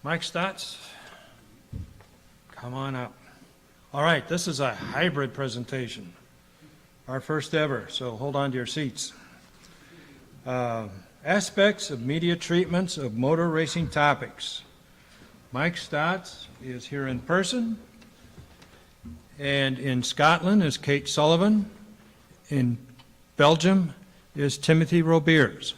Mike Stocz, come on up. All right, this is a hybrid presentation, our first ever, so hold on to your seats. Aspects of media treatments of motor racing topics. Mike Stocz is here in person, and in Scotland is Kate Sullivan. In Belgium is Timothy Robeers.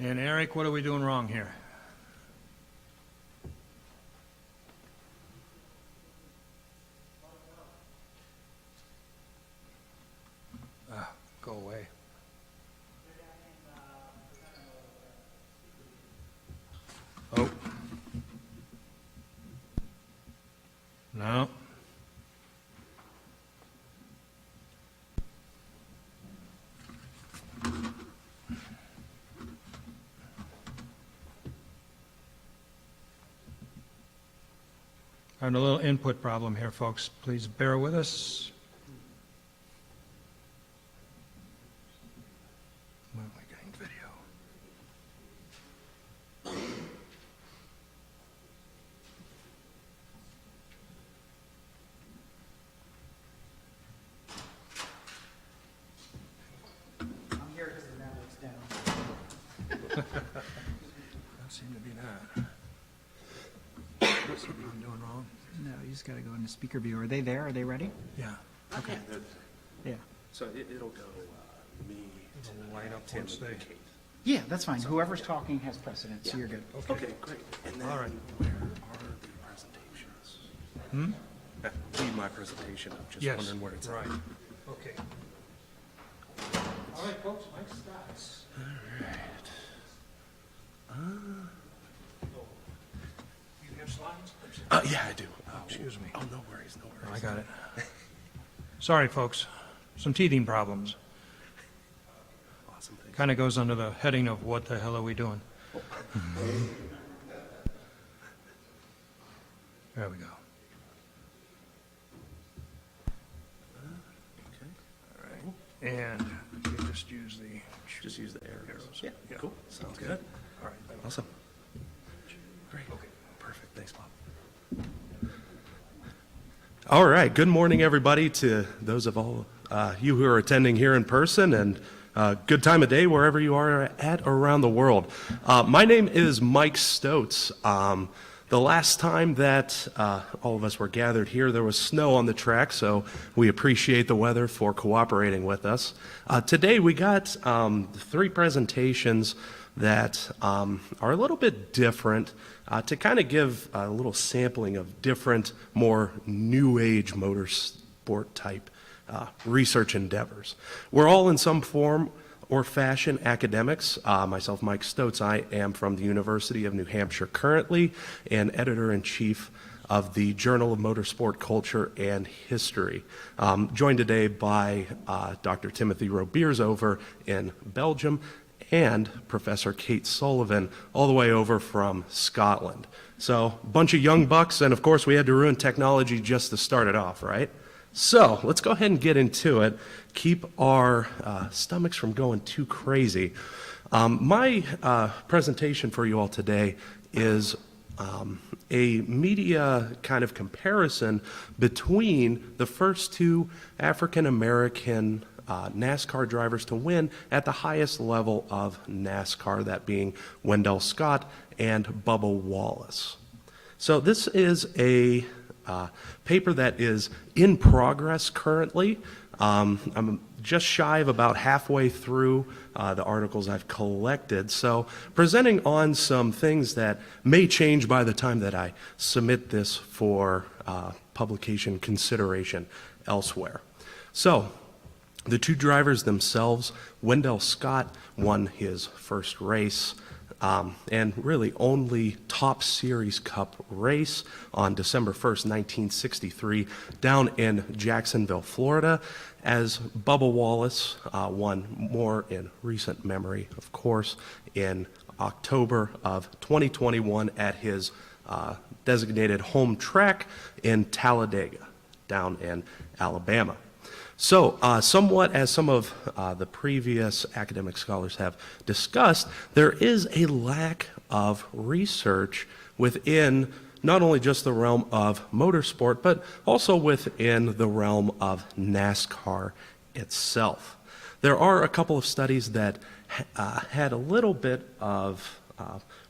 And Eric, what are we doing wrong here? Go away. Oh. No. Having a little input problem here, folks. Please bear with us. When are we getting video? I'm here because the network's down. Don't seem to be that. What's he doing wrong? No, you just got to go into speaker view. Are they there? Are they ready? Yeah. Okay. Yeah. So it'll go me, It'll light up Tim, once they. and Kate. Yeah, that's fine. Whoever's talking has precedence, so you're good. Okay, great. And then All right. where are the presentations? Leave my presentation. I'm just Yes. wondering where it's Right. at. Okay. All right, folks. Mike Stocz. You have slides? Yeah, I do. Excuse me. Oh, no worries, no worries. I got it. Sorry, folks. Some teething problems. Awesome, thanks. Kind of goes under the heading of what the hell are we doing? There we go. Okay. All right. And you just use the Just use the arrows. arrows. Yeah, cool. Sounds Okay. good. All right. Awesome. Great. Okay. Perfect. Thanks, Bob. All right. Good morning, everybody, to those of all you who are attending here in person, and good time of day wherever you are at around the world. My name is Mike Stocz. The last time that all of us were gathered here, there was snow on the track, so we appreciate the weather for cooperating with us. Today we got 3 presentations that are a little bit different to kind of give a little sampling of different, more new age motorsport type research endeavors. We're all in some form or fashion academics. Myself, Mike Stocz, I am from the University of New Hampshire currently, and editor-in-chief of the Journal of Motorsport Culture and History. Joined today by Dr. Timothy Robeers over in Belgium, and Professor Kate Sullivan all the way over from Scotland. So, a bunch of young bucks, and of course we had to ruin technology just to start it off, right? So, let's go ahead and get into it. Keep our stomachs from going too crazy. My presentation for you all today is a media kind of comparison between the first 2 African American NASCAR drivers to win at the highest level of NASCAR, that being Wendell Scott and Bubba Wallace. So this is a paper that is in progress currently. I'm just shy of about halfway through the articles I've collected, so presenting on some things that may change by the time that I submit this for publication consideration elsewhere. So, the 2 drivers themselves, Wendell Scott won his first race and really only Top Series Cup race on December 1st, 1963, down in Jacksonville, Florida, as Bubba Wallace won more in recent memory, of course, in October of 2021 at his designated home track in Talladega, down in Alabama. So, somewhat as some of the previous academic scholars have discussed, there is a lack of research within not only just the realm of motorsport, but also within the realm of NASCAR itself. There are a couple of studies that had a little bit of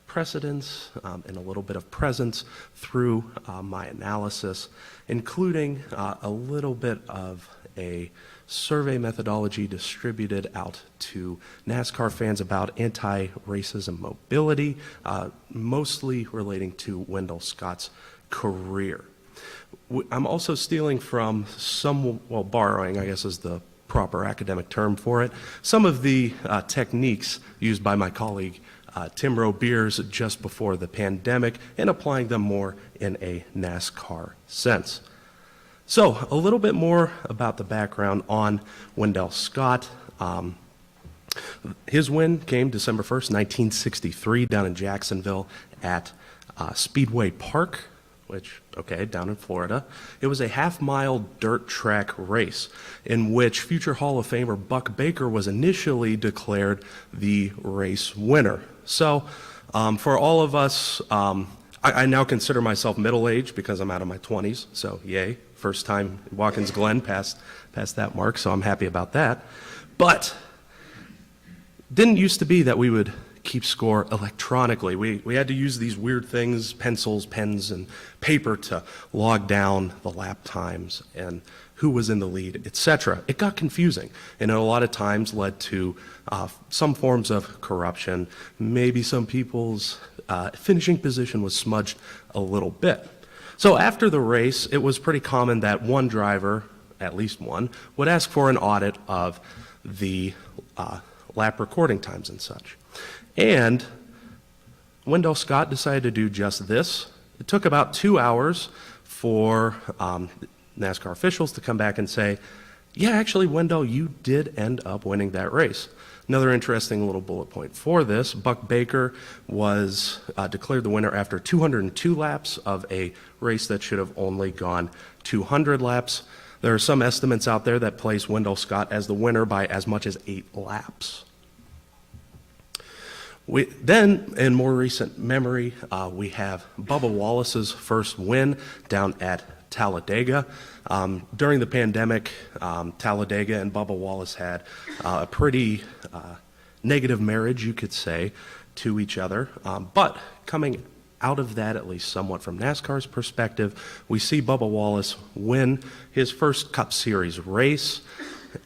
precedence and a little bit of presence through my analysis, including a little bit of a survey methodology distributed out to NASCAR fans about anti-racism mobility, mostly relating to Wendell Scott's career. I'm also stealing from borrowing, I guess is the proper academic term for it, some of the techniques used by my colleague Tim Robeers just before the pandemic and applying them more in a NASCAR sense. So, a little bit more about the background on Wendell Scott. His win came December 1st, 1963, down in Jacksonville at Speedway Park, down in Florida. It was a half-mile dirt track race in which future Hall of Famer Buck Baker was initially declared the race winner. So, for all of us, I now consider myself middle-aged because I'm out of my 20s, so yay. First time Watkins Glen passed that mark, so I'm happy about that. But didn't used to be that we would keep score electronically. We had to use these weird things, pencils, pens, and paper to log down the lap times and who was in the lead, etc. It got confusing, and a lot of times led to some forms of corruption. Maybe some people's finishing position was smudged a little bit. So after the race, it was pretty common that one driver, at least one, would ask for an audit of the lap recording times and such. And Wendell Scott decided to do just this. It took about 2 hours for NASCAR officials to come back and say, yeah, actually, Wendell, you did end up winning that race. Another interesting little bullet point for this, Buck Baker was declared the winner after 202 laps of a race that should have only gone 200 laps. There are some estimates out there that place Wendell Scott as the winner by as much as 8 laps. Then, in more recent memory, we have Bubba Wallace's first win down at Talladega. During the pandemic, Talladega and Bubba Wallace had a pretty negative marriage, you could say, to each other. But coming out of that, at least somewhat from NASCAR's perspective, we see Bubba Wallace win his first Cup Series race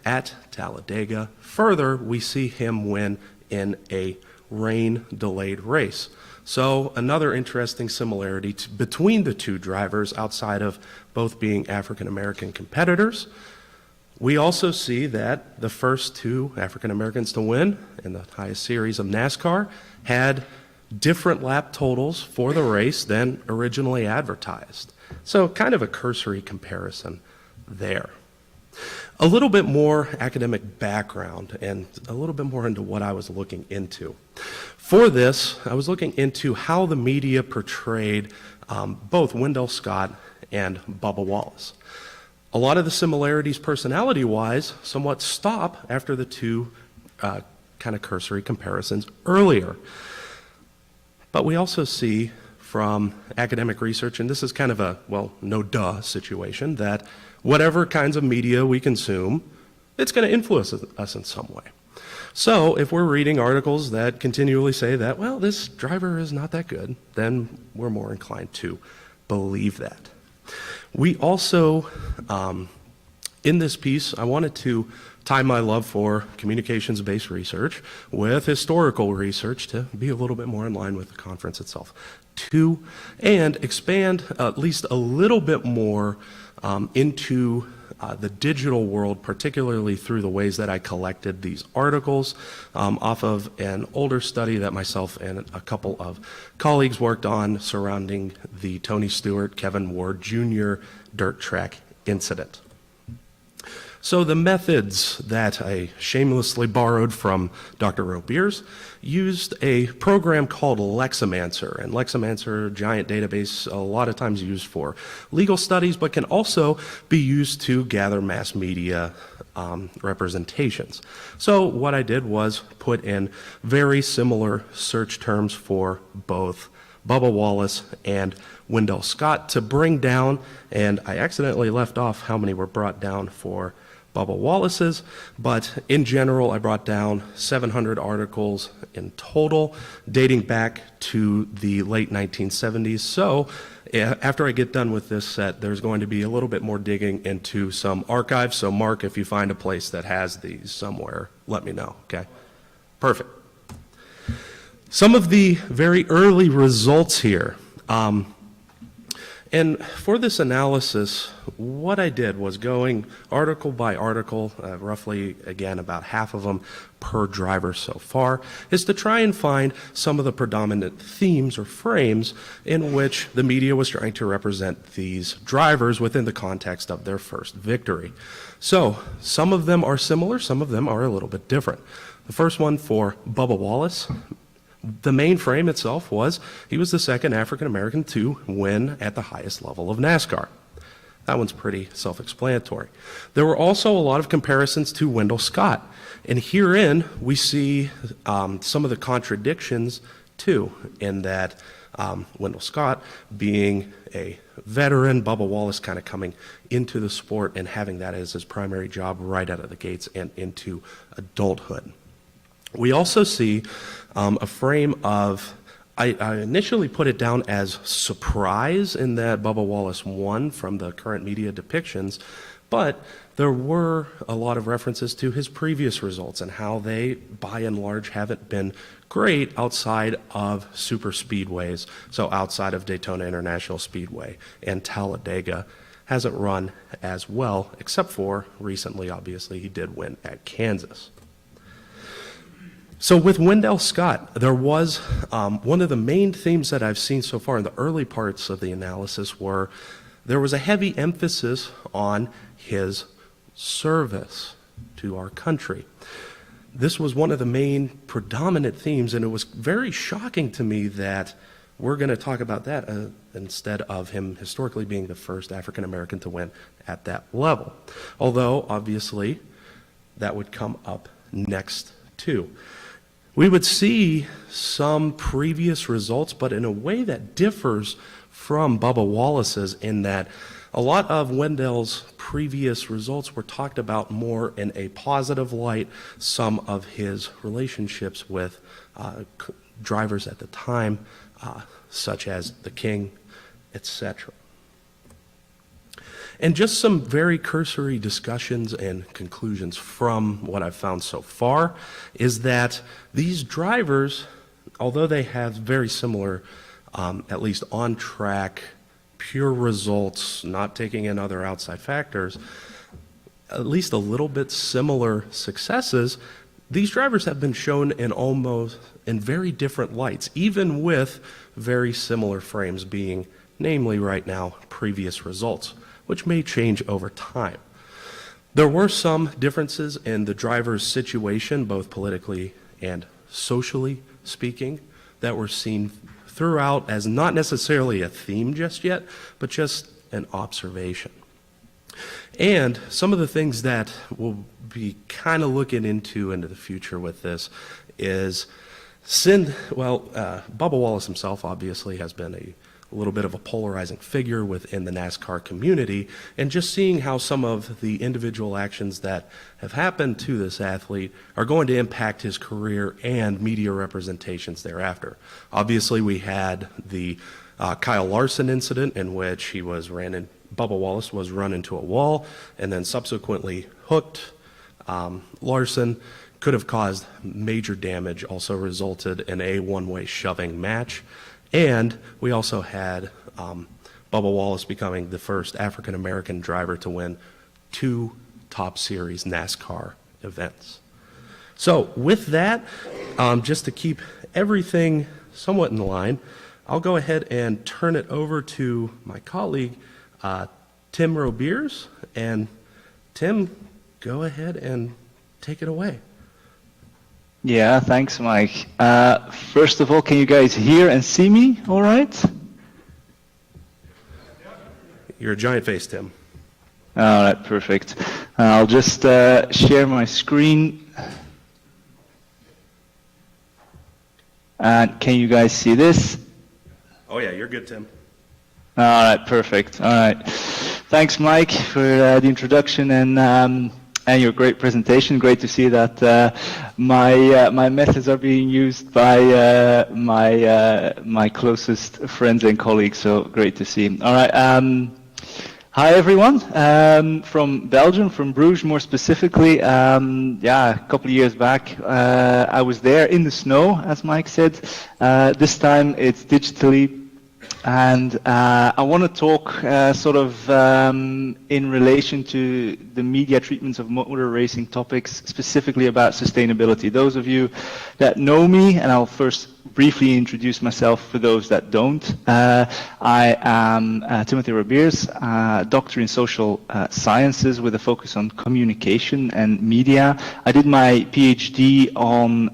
at Talladega. Further, we see him win in a rain-delayed race. So another interesting similarity between the two drivers outside of both being African-American competitors. We also see that the first two African-Americans to win in the highest series of NASCAR had different lap totals for the race than originally advertised. So kind of a cursory comparison there. A little bit more academic background and a little bit more into what I was looking into. For this, I was looking into how the media portrayed both Wendell Scott and Bubba Wallace. A lot of the similarities personality-wise somewhat stop after the two kind of cursory comparisons earlier. But we also see from academic research, and this is kind of a, no-duh situation, that whatever kinds of media we consume, it's going to influence us in some way. So if we're reading articles that continually say that, this driver is not that good, then we're more inclined to believe that. We also, in this piece, I wanted to tie my love for communications-based research with historical research to be a little bit more in line with the conference itself, and expand at least a little bit more into the digital world, particularly through the ways that I collected these articles off of an older study that myself and a couple of colleagues worked on surrounding the Tony Stewart, Kevin Ward Jr. dirt track incident. So the methods that I shamelessly borrowed from Dr. Robeers used a program called Lexamancer. And Lexamancer, giant database, a lot of times used for legal studies, but can also be used to gather mass media representations. So what I did was put in very similar search terms for both Bubba Wallace and Wendell Scott to bring down, and I accidentally left off how many were brought down for Bubba Wallace's, but in general I brought down 700 articles in total dating back to the late 1970s. So after I get done with this set, there's going to be a little bit more digging into some archives. So Mark, if you find a place that has these somewhere, let me know, okay? Perfect. Some of the very early results here. And for this analysis, what I did was going article by article, roughly, again, about half of them per driver so far, is to try and find some of the predominant themes or frames in which the media was trying to represent these drivers within the context of their first victory. So some of them are similar, some of them are a little bit different. The first one for Bubba Wallace. The main frame itself was he was the second African American to win at the highest level of NASCAR. That one's pretty self-explanatory. There were also a lot of comparisons to Wendell Scott, and herein we see some of the contradictions too, in that Wendell Scott being a veteran, Bubba Wallace kind of coming into the sport and having that as his primary job right out of the gates and into adulthood. We also see a frame of, I initially put it down as surprise in that Bubba Wallace won from the current media depictions, but there were a lot of references to his previous results and how they, by and large, haven't been great outside of super speedways. So outside of Daytona International Speedway and Talladega hasn't run as well, except for recently, obviously, he did win at Kansas. So with Wendell Scott, there was one of the main themes that I've seen so far in the early parts of the analysis were there was a heavy emphasis on his service to our country. This was one of the main predominant themes, and it was very shocking to me that we're going to talk about that instead of him historically being the first African American to win at that level. Although, obviously, that would come up next too. We would see some previous results, but in a way that differs from Bubba Wallace's, in that a lot of Wendell's previous results were talked about more in a positive light, some of his relationships with drivers at the time, such as the King, etc. And just some very cursory discussions and conclusions from what I've found so far is that these drivers, although they have very similar, at least on-track, pure results, not taking in other outside factors, at least a little bit similar successes, these drivers have been shown in very different lights, even with very similar frames being, namely right now, previous results, which may change over time. There were some differences in the driver's situation, both politically and socially speaking, that were seen throughout as not necessarily a theme just yet, but just an observation. And some of the things that we'll be kind of looking into the future with this is Bubba Wallace himself obviously has been a little bit of a polarizing figure within the NASCAR community, and just seeing how some of the individual actions that have happened to this athlete are going to impact his career and media representations thereafter. Obviously, we had the Kyle Larson incident in which Bubba Wallace was run into a wall and then subsequently hooked. Larson could have caused major damage, also resulted in a one-way shoving match. And we also had Bubba Wallace becoming the first African-American driver to win 2 Top Series NASCAR events. So with that, just to keep everything somewhat in line, I'll go ahead and turn it over to my colleague, Tim Robeers. And Tim, go ahead and take it away. Yeah, thanks, Mike. First of all, can you guys hear and see me all right? You're a giant face, Tim. All right, perfect. I'll just share my screen. And can you guys see this? Oh yeah, you're good, Tim. All right, perfect. All right. Thanks, Mike, for the introduction and your great presentation. Great to see that my methods are being used by my closest friends and colleagues. So great to see. All right. Hi everyone, from Belgium, from Bruges more specifically. Yeah, a couple of years back, I was there in the snow, as Mike said. This time it's digitally. And I want to talk sort of in relation to the media treatments of motor racing topics, specifically about sustainability. Those of you that know me, and I'll first briefly introduce myself for those that don't. I am Timothy Robeers, doctor in social sciences with a focus on communication and media. I did my PhD on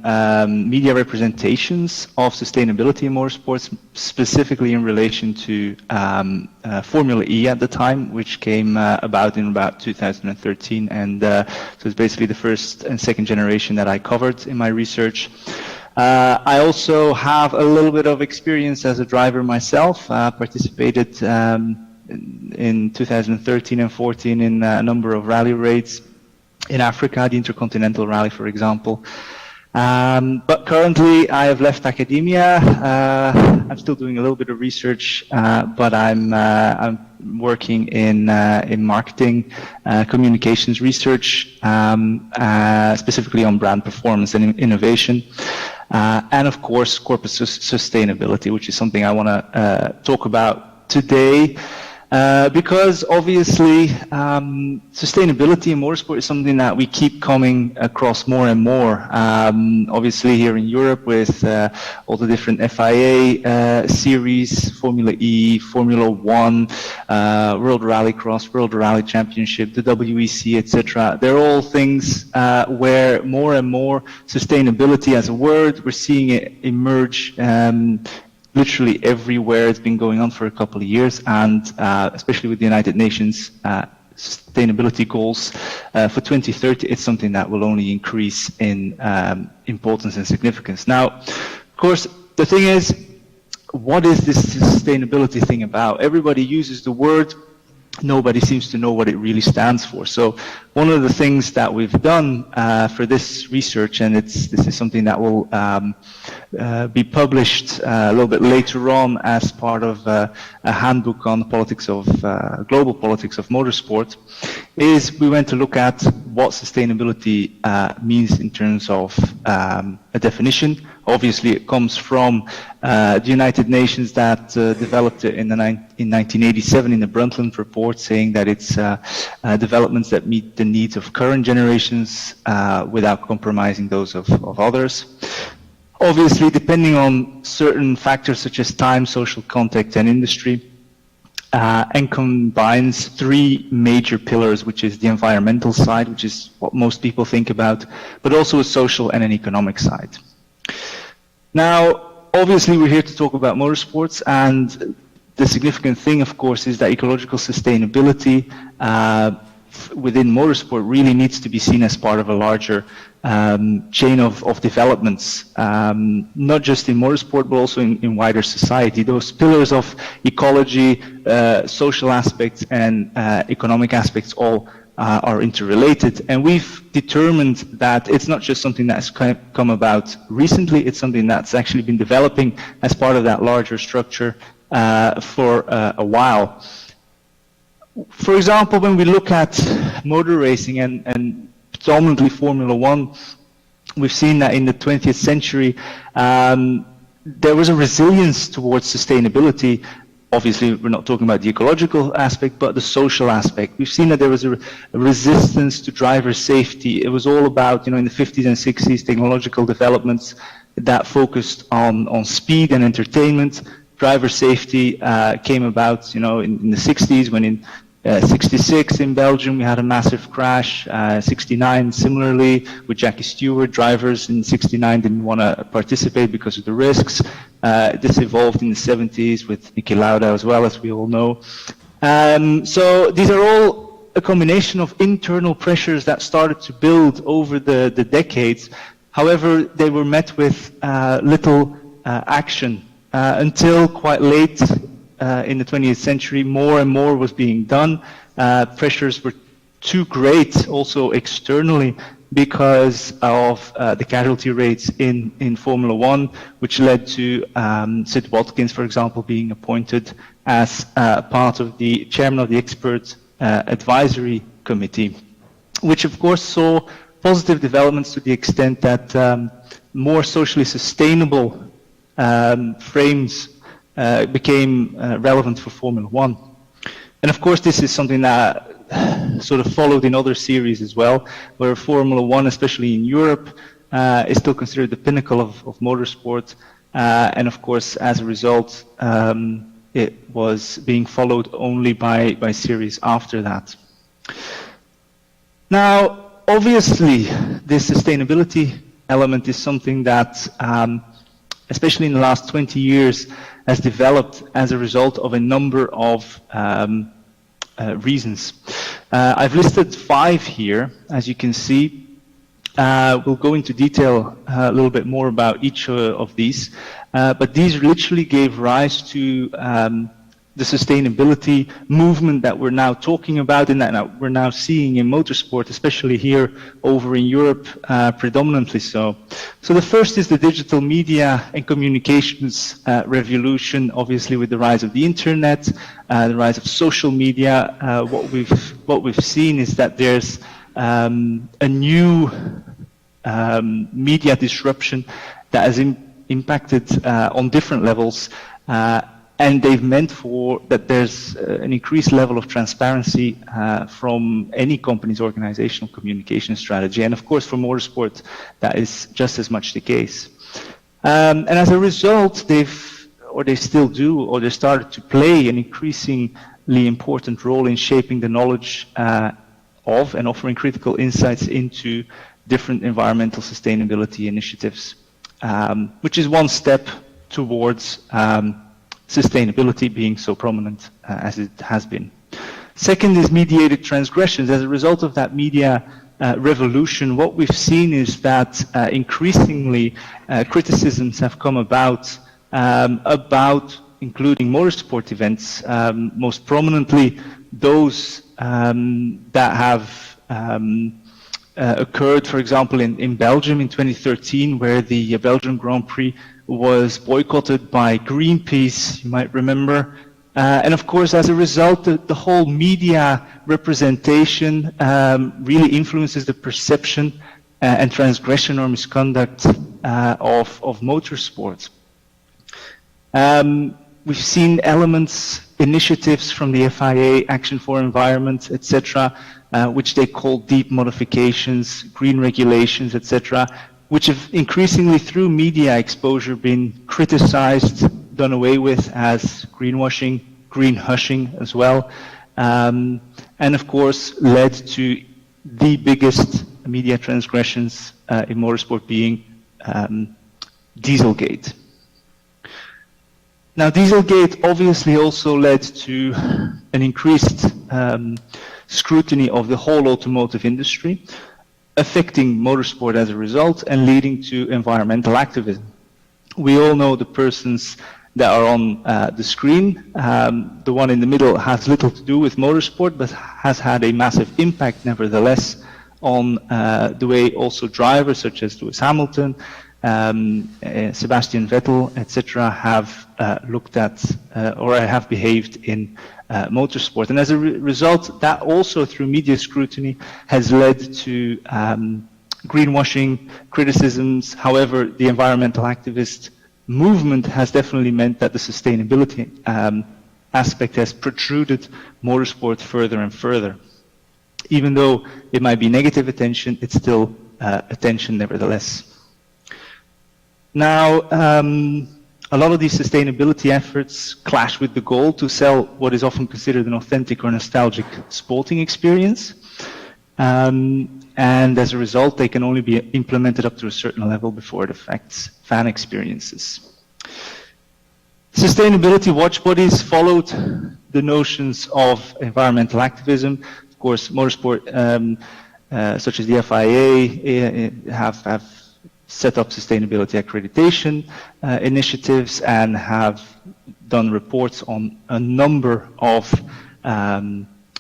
media representations of sustainability in motorsports, specifically in relation to Formula E at the time, which came about in about 2013, and so it's basically the first and second generation that I covered in my research. I also have a little bit of experience as a driver myself. Participated in 2013 and 14 in a number of rally raids in Africa, the Intercontinental Rally, for example. But currently I have left academia. I'm still doing a little bit of research, but I'm working in marketing, communications research, specifically on brand performance and innovation. And of course, corporate sustainability, which is something I want to talk about today. Because obviously sustainability in motorsport is something that we keep coming across more and more. Obviously here in Europe with all the different FIA series, Formula E, Formula 1, World Rallycross, World Rally Championship, the WEC, etc. They're all things where more and more sustainability as a word, we're seeing it emerge literally everywhere. It's been going on for a couple of years, and especially with the United Nations sustainability goals for 2030, it's something that will only increase in importance and significance. Now, of course, the thing is, what is this sustainability thing about? Everybody uses the word. Nobody seems to know what it really stands for. So one of the things that we've done for this research, and this is something that will be published a little bit later on as part of a handbook on the politics of global politics of motorsport, is we went to look at what sustainability means in terms of a definition. Obviously, it comes from the United Nations that developed it in 1987 in the Brundtland Report, saying that it's developments that meet the needs of current generations without compromising those of others. Obviously, depending on certain factors such as time, social context, and industry, and combines three major pillars, which is the environmental side, which is what most people think about, but also a social and an economic side. Now, obviously, we're here to talk about motorsports, and the significant thing, of course, is that ecological sustainability within motorsport really needs to be seen as part of a larger chain of developments, not just in motorsport, but also in wider society. Those pillars of ecology, social aspects, and economic aspects all are interrelated, and we've determined that it's not just something that's come about recently, it's something that's actually been developing as part of that larger structure for a while. For example, when we look at motor racing and predominantly Formula 1, we've seen that in the 20th century there was a resilience towards sustainability. Obviously, we're not talking about the ecological aspect, but the social aspect. We've seen that there was a resistance to driver safety. It was all about, in the 50s and 60s, technological developments that focused on speed and entertainment. Driver safety came about, in the 60s when in '66 in Belgium, we had a massive crash. '69 similarly with Jackie Stewart. Drivers in '69 didn't want to participate because of the risks. This evolved in the '70s with Niki Lauda as well, as we all know. So these are all a combination of internal pressures that started to build over the decades. However, they were met with little action until quite late in the 20th century. More and more was being done. Pressures were too great also externally because of the casualty rates in Formula One, which led to Sid Watkins, for example, being appointed as part of the chairman of the expert advisory committee, which of course saw positive developments to the extent that more socially sustainable frames became relevant for Formula One. And of course this is something that sort of followed in other series as well, where Formula One, especially in Europe, is still considered the pinnacle of motorsport. And of course, as a result, it was being followed only by series after that. Now, obviously, this sustainability element is something that, especially in the last 20 years, has developed as a result of a number of reasons. I've listed 5 here, as you can see. We'll go into detail a little bit more about each of these, but these literally gave rise to the sustainability movement that we're now talking about and that we're now seeing in motorsport, especially here over in Europe, predominantly so. So the first is the digital media and communications revolution, obviously with the rise of the internet, the rise of social media. What we've seen is that there's a new media disruption that has impacted on different levels, and they've meant for that there's an increased level of transparency from any company's organizational communication strategy. And of course, for motorsport, that is just as much the case. And as a result, they still do, or they started to play an increasingly important role in shaping the knowledge of and offering critical insights into different environmental sustainability initiatives, which is one step towards sustainability being so prominent as it has been. Second is mediated transgressions. As a result of that media revolution, what we've seen is that increasingly criticisms have come about including motorsport events, most prominently those that have occurred, for example, in Belgium in 2013, where the Belgian Grand Prix was boycotted by Greenpeace, you might remember. And of course, as a result, the whole media representation really influences the perception and transgression or misconduct of motorsport. We've seen elements, initiatives from the FIA, Action for Environment, etc., which they call deep modifications, green regulations, etc., which have increasingly through media exposure been criticized, done away with as greenwashing, green hushing as well, and of course led to the biggest media transgressions in motorsport being Dieselgate. Now, Dieselgate obviously also led to an increased scrutiny of the whole automotive industry, affecting motorsport as a result and leading to environmental activism. We all know the persons that are on the screen. The one in the middle has little to do with motorsport, but has had a massive impact nevertheless on the way also drivers such as Lewis Hamilton, Sebastian Vettel, etc. have looked at or have behaved in motorsport. And as a result, that also through media scrutiny has led to greenwashing, criticisms. However, the environmental activist movement has definitely meant that the sustainability aspect has protruded motorsport further and further. Even though it might be negative attention, it's still attention nevertheless. Now, A lot of these sustainability efforts clash with the goal to sell what is often considered an authentic or nostalgic sporting experience. And as a result, they can only be implemented up to a certain level before it affects fan experiences. Sustainability watch bodies followed the notions of environmental activism. Of course, motorsport, such as the FIA, have set up sustainability accreditation initiatives and have done reports on a number of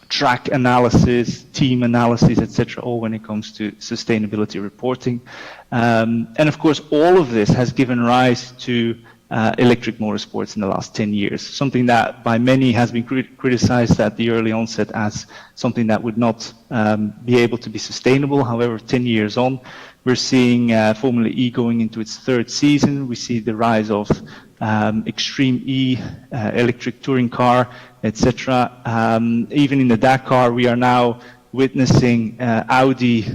track analysis, team analysis, etc., all when it comes to sustainability reporting. And of course, all of this has given rise to electric motorsports in the last 10 years, something that by many has been criticized at the early onset as something that would not be able to be sustainable. However, 10 years on, we're seeing Formula E going into its third season. We see the rise of Extreme E, electric touring car, etc. Even in the Dakar, we are now witnessing Audi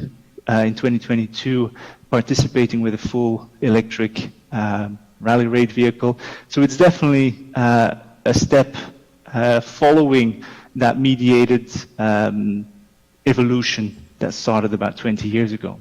in 2022 participating with a full electric rally raid vehicle. So it's definitely a step following that mediated evolution that started about 20 years ago.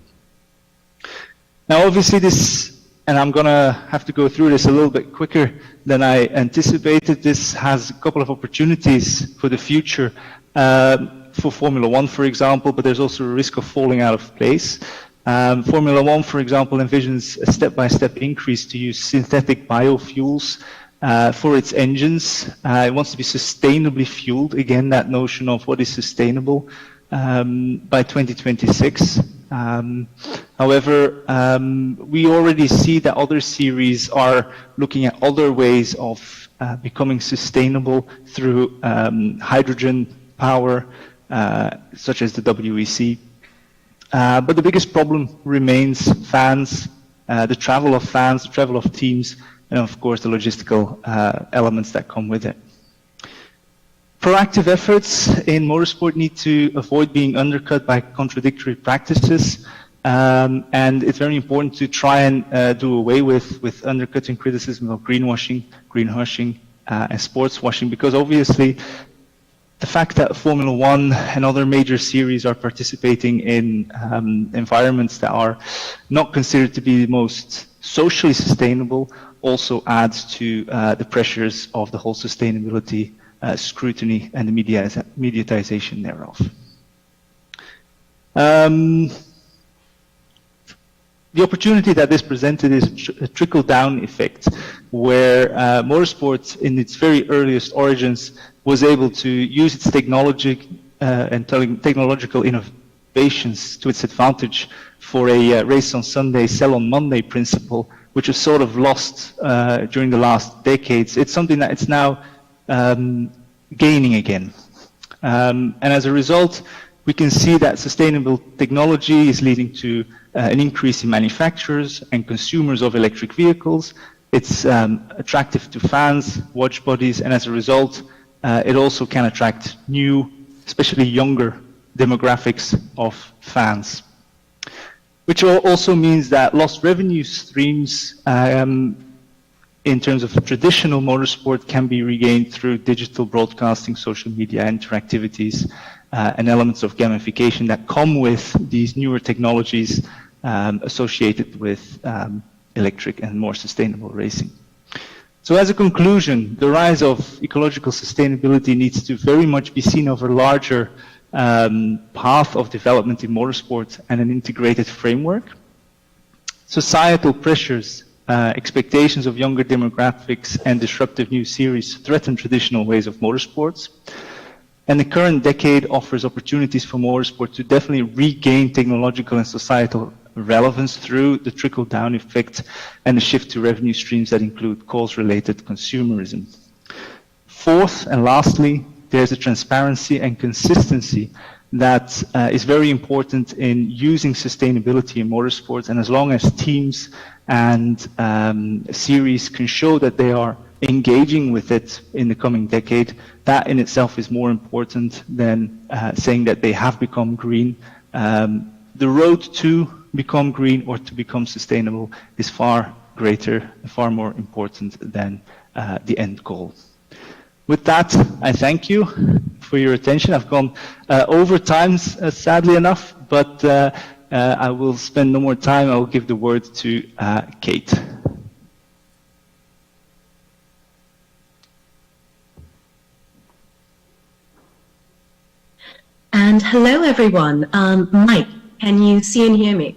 Now, obviously this, and I'm going to have to go through this a little bit quicker than I anticipated, this has a couple of opportunities for the future for Formula One, for example, but there's also a risk of falling out of place. Formula One, for example, envisions a step-by-step increase to use synthetic biofuels for its engines. It wants to be sustainably fueled, again, that notion of what is sustainable, by 2026. However, we already see that other series are looking at other ways of becoming sustainable through hydrogen power, such as the WEC. But the biggest problem remains fans, the travel of fans, the travel of teams, and of course the logistical elements that come with it. Proactive efforts in motorsport need to avoid being undercut by contradictory practices, and it's very important to try and do away with undercutting criticism of greenwashing, greenhushing, and sports washing, because obviously the fact that Formula One and other major series are participating in environments that are not considered to be the most socially sustainable also adds to the pressures of the whole sustainability scrutiny and the mediatization thereof. The opportunity that this presented is a trickle-down effect, where motorsport in its very earliest origins was able to use its technology and technological innovations to its advantage for a race on Sunday, sell on Monday principle, which was sort of lost during the last decades. It's something that it's now gaining again. And as a result, we can see that sustainable technology is leading to an increase in manufacturers and consumers of electric vehicles. It's attractive to fans, watch bodies, and as a result, it also can attract new, especially younger demographics of fans. Which also means that lost revenue streams in terms of traditional motorsport can be regained through digital broadcasting, social media interactivities, and elements of gamification that come with these newer technologies associated with electric and more sustainable racing. So as a conclusion, the rise of ecological sustainability needs to very much be seen over a larger path of development in motorsport and an integrated framework. Societal pressures, expectations of younger demographics and disruptive new series threaten traditional ways of motorsports. And the current decade offers opportunities for motorsport to definitely regain technological and societal relevance through the trickle-down effect and the shift to revenue streams that include cause-related consumerism. Fourth and lastly, there's a transparency and consistency that is very important in using sustainability in motorsports, and as long as teams and series can show that they are engaging with it in the coming decade, that in itself is more important than saying that they have become green. The road to become green or to become sustainable is far greater, far more important than the end goal. With that, I thank you for your attention. I've gone over time, sadly enough, but I will spend no more time. I will give the word to Kate. And hello, everyone. Mike, can you see and hear me?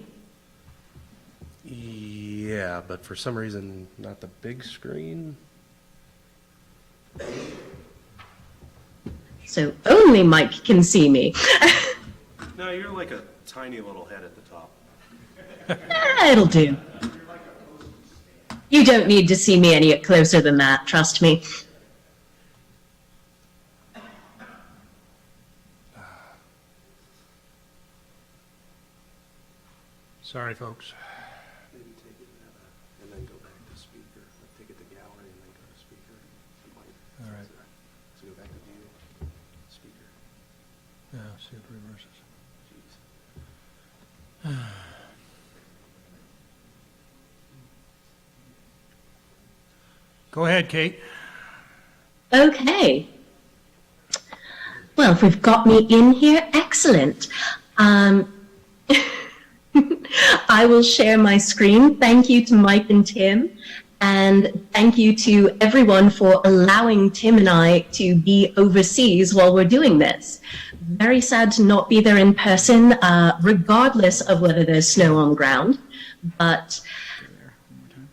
Yeah, but for some reason, not the big screen. So only Mike can see me. No, you're like a tiny little head at the top. It'll do. You don't need to see me any closer than that, trust me. Sorry, folks. Maybe take it and then go back to speaker. Take it to gallery and then go to speaker. All right. So go back to view, speaker. Yeah, see if it reverses. Jeez. Go ahead, Kate. Okay. Well, if we've got me in here, excellent. I will share my screen. Thank you to Mike and Tim, and thank you to everyone for allowing Tim and I to be overseas while we're doing this. Very sad to not be there in person, regardless of whether there's snow on the ground. But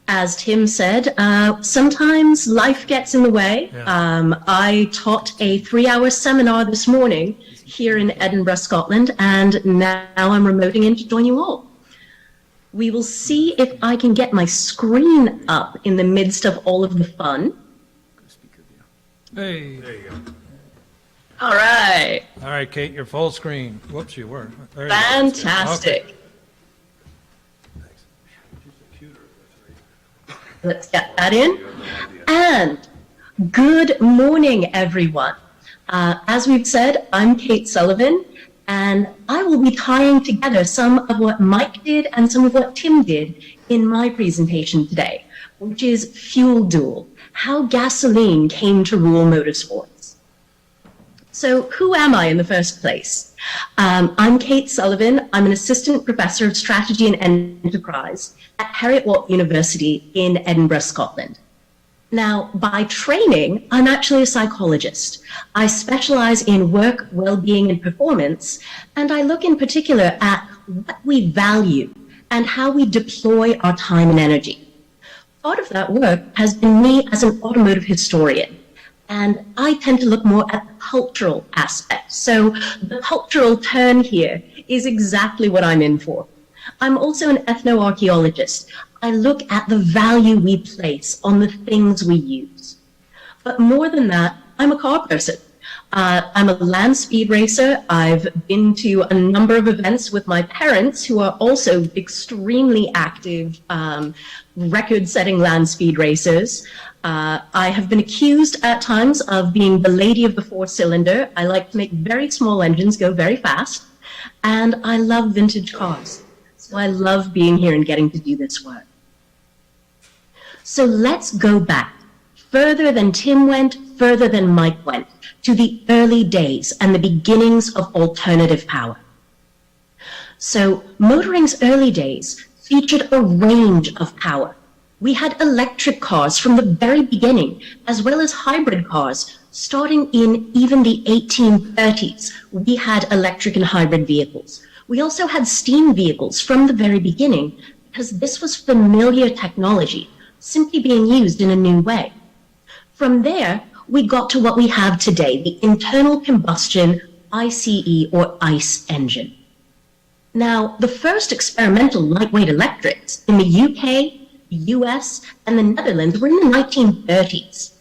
as Tim said, sometimes life gets in the way. Yeah. I taught a 3-hour seminar this morning here in Edinburgh, Scotland, and now I'm remoting in to join you all. We will see if I can get my screen up in the midst of all of the fun. Hey. There you go. All right. All right, Kate, you're full screen. Whoops, you were. There you go. Fantastic. Okay. Let's get that in. And good morning, everyone. As we've said, I'm Kate Sullivan, and I will be tying together some of what Mike did and some of what Tim did in my presentation today, which is fuel duel, how gasoline came to rule motorsports. So who am I in the first place? I'm Kate Sullivan. I'm an assistant professor of strategy and enterprise at Heriot-Watt University in Edinburgh, Scotland. Now, by training, I'm actually a psychologist. I specialize in work, well-being, and performance, and I look in particular at what we value and how we deploy our time and energy. Part of that work has been me as an automotive historian, and I tend to look more at the cultural aspect. So the cultural turn here is exactly what I'm in for. I'm also an ethnoarchaeologist. I look at the value we place on the things we use. But more than that, I'm a car person. I'm a land speed racer. I've been to a number of events with my parents, who are also extremely active, record-setting land speed racers. I have been accused at times of being the lady of the four-cylinder. I like to make very small engines go very fast. And I love vintage cars. So I love being here and getting to do this work. So let's go back, further than Tim went, further than Mike went, to the early days and the beginnings of alternative power. So motoring's early days featured a range of power. We had electric cars from the very beginning, as well as hybrid cars. Starting in even the 1830s, we had electric and hybrid vehicles. We also had steam vehicles from the very beginning, because this was familiar technology, simply being used in a new way. From there, we got to what we have today, the internal combustion ICE or ICE engine. Now, the first experimental lightweight electrics in the UK, the US, and the Netherlands were in the 1930s.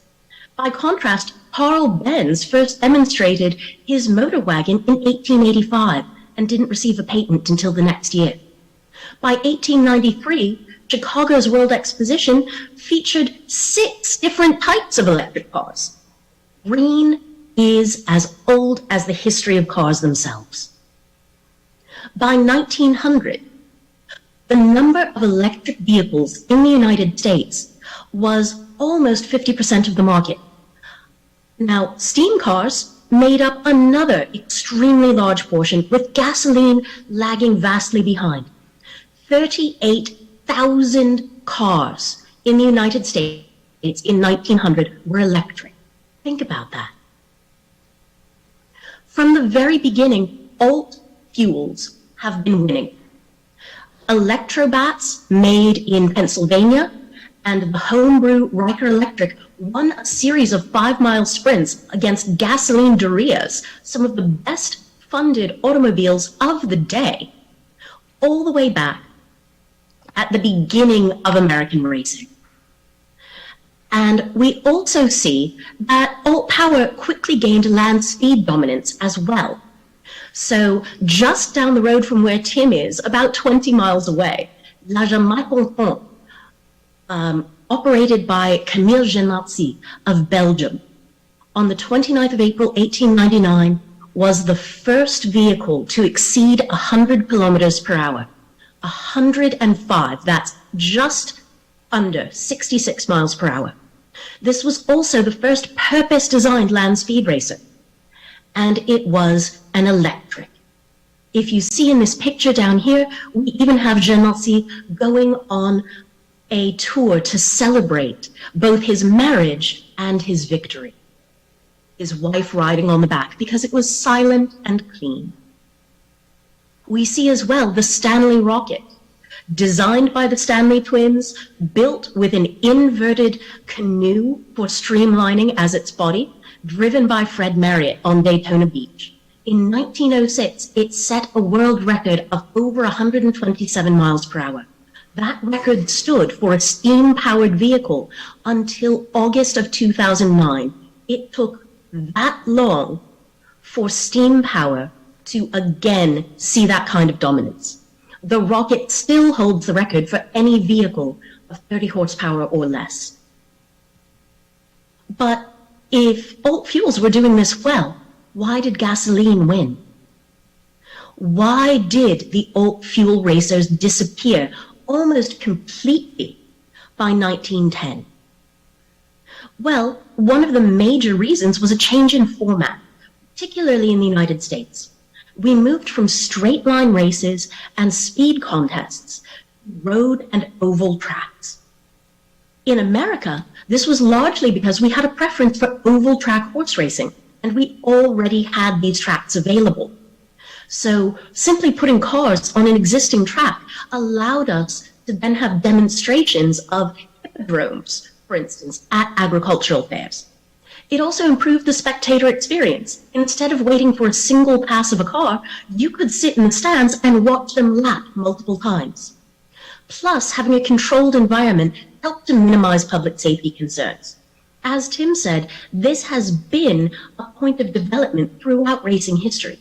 By contrast, Carl Benz first demonstrated his motor wagon in 1885 and didn't receive a patent until the next year. By 1893, Chicago's World Exposition featured 6 different types of electric cars. Green is as old as the history of cars themselves. By 1900, the number of electric vehicles in the United States was almost 50% of the market. Now, steam cars made up another extremely large portion, with gasoline lagging vastly behind. 38,000 cars in the United States in 1900 were electric. Think about that. From the very beginning, alt fuels have been winning. Electrobats made in Pennsylvania and the homebrew Riker Electric won a series of 5-mile sprints against gasoline Dorias, some of the best funded automobiles of the day, all the way back at the beginning of American racing. And we also see that alt power quickly gained land speed dominance as well. So just down the road from where Tim is, about 20 miles away, La Jamaïque, operated by Camille Genatzi of Belgium, on the 29th of April, 1899, was the first vehicle to exceed 100 kilometers per hour. 105, that's just under 66 miles per hour. This was also the first purpose-designed land speed racer, and it was an electric. If you see in this picture down here, we even have Genatzi going on a tour to celebrate both his marriage and his victory. His wife riding on the back because it was silent and clean. We see as well the Stanley rocket, designed by the Stanley twins, built with an inverted canoe for streamlining as its body, driven by Fred Marriott on Daytona Beach. In 1906, it set a world record of over 127 miles per hour. That record stood for a steam-powered vehicle until August of 2009. It took that long for steam power to again see that kind of dominance. The rocket still holds the record for any vehicle of 30 horsepower or less. But if alt fuels were doing this well, why did gasoline win? Why did the alt fuel racers disappear almost completely by 1910? Well, one of the major reasons was a change in format, particularly in the United States. We moved from straight line races and speed contests to road and oval tracks. In America, this was largely because we had a preference for oval track horse racing, and we already had these tracks available. So simply putting cars on an existing track allowed us to then have demonstrations of hippodromes, for instance, at agricultural fairs. It also improved the spectator experience. Instead of waiting for a single pass of a car, you could sit in the stands and watch them lap multiple times. Plus, having a controlled environment helped to minimize public safety concerns. As Tim said, this has been a point of development throughout racing history.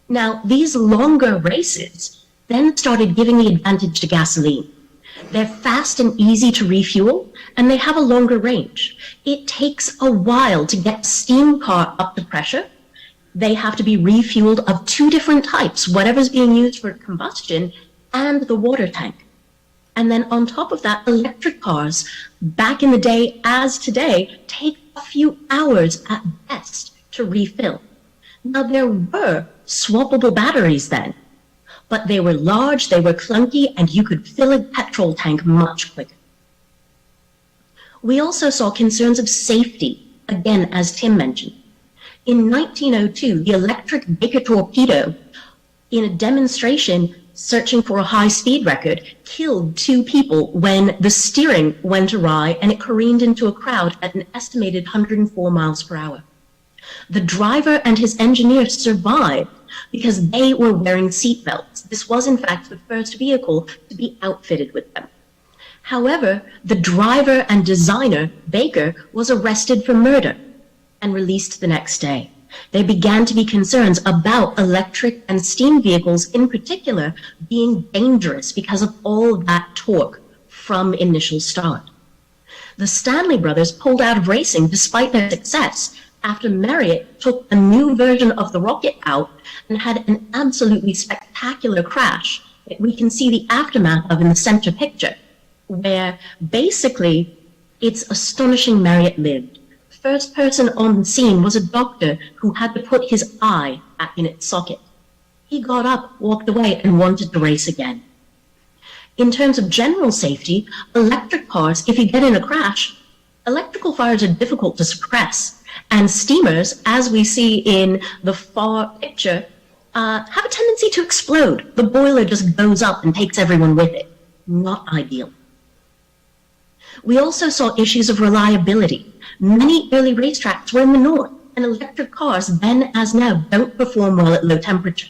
Now, these longer races then started giving the advantage to gasoline. They're fast and easy to refuel, and they have a longer range. It takes a while to get a steam car up to pressure. They have to be refueled of two different types, whatever's being used for combustion and the water tank. And then on top of that, electric cars, back in the day as today, take a few hours at best to refill. Now, there were swappable batteries then, but they were large, they were clunky, and you could fill a petrol tank much quicker. We also saw concerns of safety, again, as Tim mentioned. In 1902, the electric Baker torpedo, in a demonstration searching for a high-speed record, killed 2 people when the steering went awry and it careened into a crowd at an estimated 104 miles per hour. The driver and his engineer survived because they were wearing seatbelts. This was, in fact, the first vehicle to be outfitted with them. However, the driver and designer, Baker, was arrested for murder and released the next day. There began to be concerns about electric and steam vehicles in particular being dangerous because of all that torque from initial start. The Stanley brothers pulled out of racing despite their success after Marriott took a new version of the rocket out and had an absolutely spectacular crash we can see the aftermath of in the center picture, where basically it's astonishing Marriott lived. The first person on the scene was a doctor who had to put his eye back in its socket. He got up, walked away, and wanted to race again. In terms of general safety, electric cars, if you get in a crash, electrical fires are difficult to suppress. And steamers, as we see in the far picture, have a tendency to explode. The boiler just goes up and takes everyone with it. Not ideal. We also saw issues of reliability. Many early racetracks were in the north, and electric cars, then as now, don't perform well at low temperature.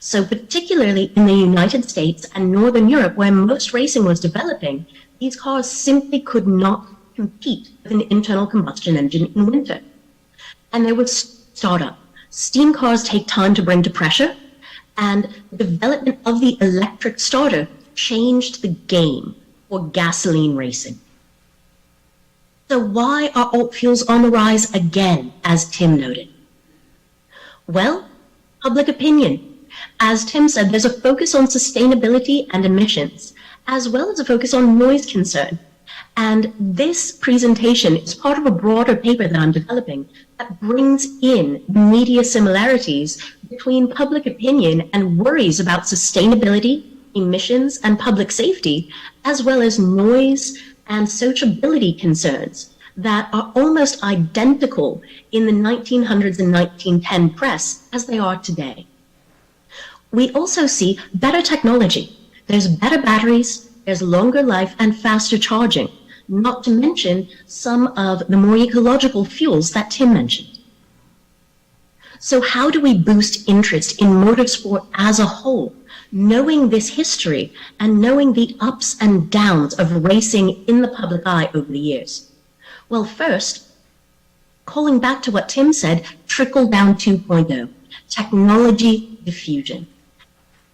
So particularly in the United States and Northern Europe, where most racing was developing, these cars simply could not compete with an internal combustion engine in winter. And there was startup. Steam cars take time to bring to pressure, and the development of the electric starter changed the game for gasoline racing. So why are alt fuels on the rise again, as Tim noted? Well, public opinion. As Tim said, there's a focus on sustainability and emissions, as well as a focus on noise concern. And this presentation is part of a broader paper that I'm developing that brings in media similarities between public opinion and worries about sustainability, emissions, and public safety, as well as noise and sociability concerns that are almost identical in the 1900s and 1910 press as they are today. We also see better technology. There's better batteries, there's longer life and faster charging, not to mention some of the more ecological fuels that Tim mentioned. So how do we boost interest in motorsport as a whole, knowing this history and knowing the ups and downs of racing in the public eye over the years? Well, first, calling back to what Tim said, trickle down 2.0, technology diffusion.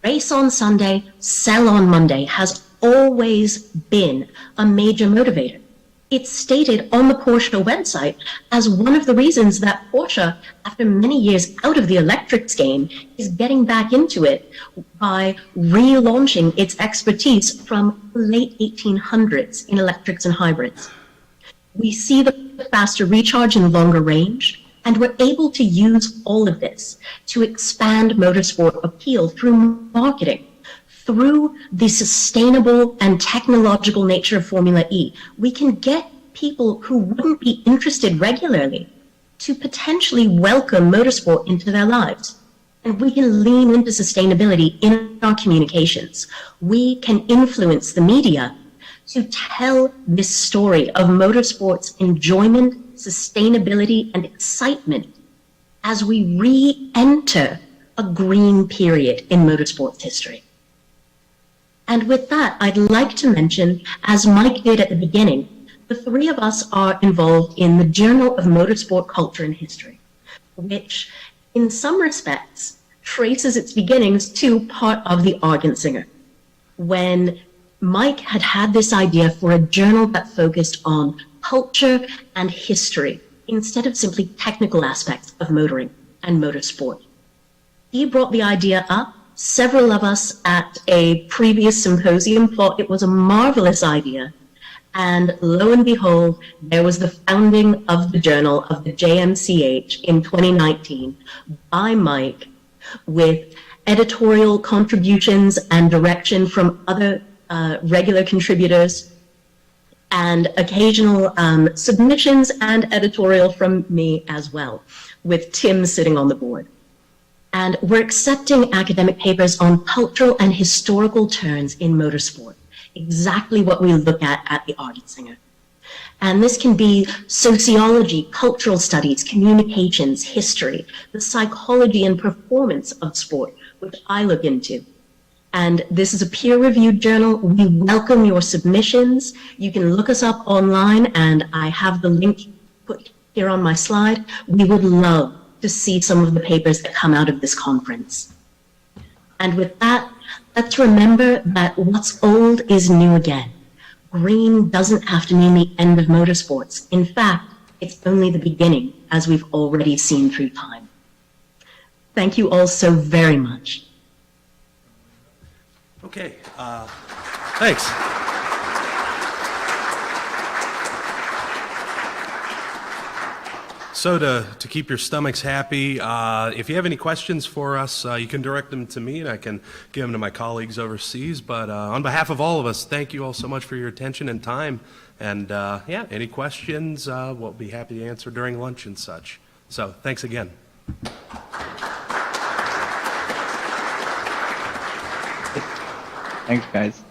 Race on Sunday, sell on Monday has always been a major motivator. It's stated on the Porsche website as one of the reasons that Porsche, after many years out of the electrics game, is getting back into it by relaunching its expertise from the late 1800s in electrics and hybrids. We see the faster recharge and longer range, and we're able to use all of this to expand motorsport appeal through marketing, through the sustainable and technological nature of Formula E. We can get people who wouldn't be interested regularly to potentially welcome motorsport into their lives. And we can lean into sustainability in our communications. We can influence the media to tell this story of motorsport's enjoyment, sustainability, and excitement as we re-enter a green period in motorsports history. And with that, I'd like to mention, as Mike did at the beginning, the three of us are involved in the Journal of Motorsport Culture and History, which in some respects traces its beginnings to part of the Argent Singer, when Mike had this idea for a journal that focused on culture and history instead of simply technical aspects of motoring and motorsport. He brought the idea up. Several of us at a previous symposium thought it was a marvelous idea. And lo and behold, there was the founding of the journal of the JMCH in 2019 by Mike, with editorial contributions and direction from other regular contributors, and occasional submissions and editorial from me as well, with Tim sitting on the board. And we're accepting academic papers on cultural and historical turns in motorsport, exactly what we look at the Argent Singer. And this can be sociology, cultural studies, communications, history, the psychology and performance of sport, which I look into. And this is a peer-reviewed journal. We welcome your submissions. You can look us up online, and I have the link put here on my slide. We would love to see some of the papers that come out of this conference. And with that, let's remember that what's old is new again. Green doesn't have to mean the end of motorsports. In fact, it's only the beginning, as we've already seen through time. Thank you all so very much. Okay, thanks. So to keep your stomachs happy, if you have any questions for us, you can direct them to me and I can give them to my colleagues overseas. But on behalf of all of us, thank you all so much for your attention and time. And yeah, any questions, we'll be happy to answer during lunch and such. So thanks again. Thanks, guys.